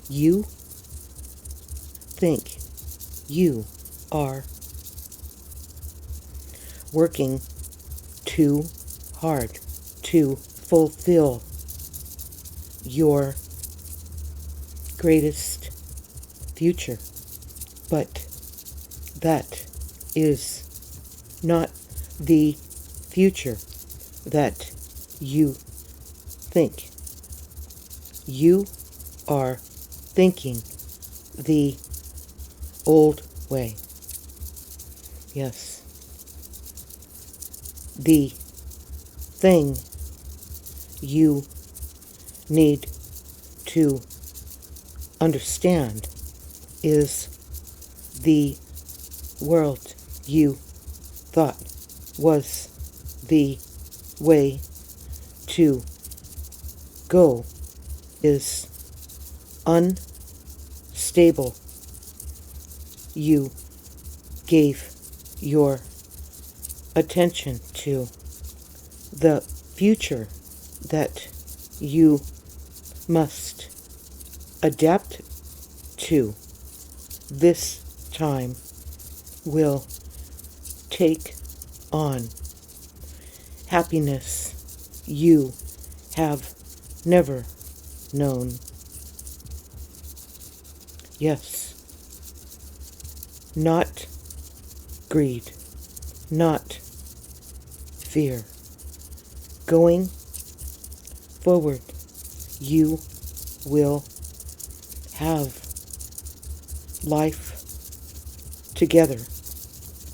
You think you are working too hard to fulfill your greatest future. But that is not the future that you think. You are thinking the old way. Yes. The thing you need to understand is the world you thought was the way to go is unstable. You gave your attention to the future that you must adapt to. This time will take on happiness you have never known. Yes, not greed, not fear. Going forward, you will have life together,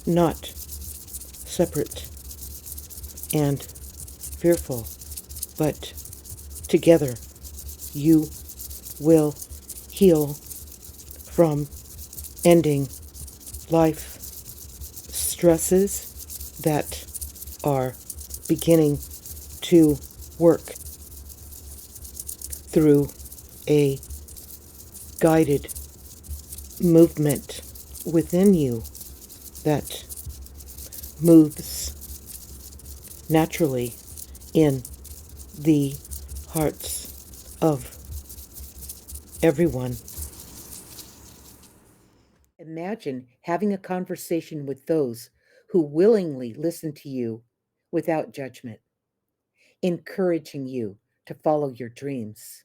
not separate and fearful, but together you will heal from ending life stresses that are beginning to work through a guided movement within you that moves naturally in the hearts of everyone. Imagine having a conversation with those who willingly listen to you without judgment, encouraging you to follow your dreams,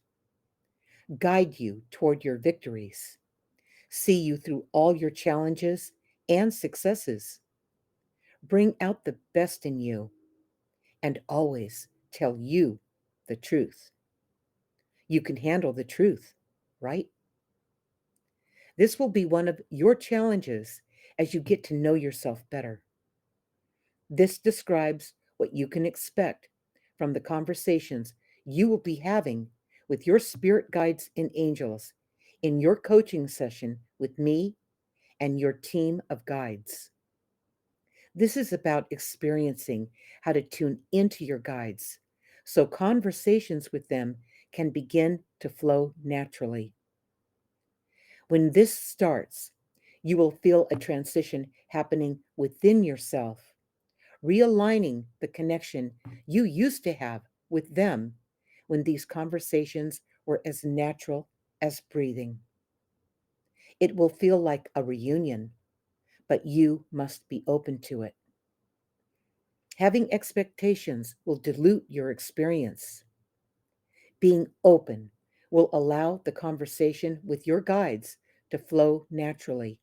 guide you toward your victories, see you through all your challenges and successes, bring out the best in you, and always tell you the truth. You can handle the truth, right? This will be one of your challenges as you get to know yourself better. This describes what you can expect from the conversations you will be having with your spirit guides and angels in your coaching session with me and your team of guides. This is about experiencing how to tune into your guides so conversations with them can begin to flow naturally. When this starts, you will feel a transition happening within yourself, realigning the connection you used to have with them when these conversations were as natural as breathing. It will feel like a reunion, but you must be open to it. Having expectations will dilute your experience. Being open will allow the conversation with your guides to flow naturally.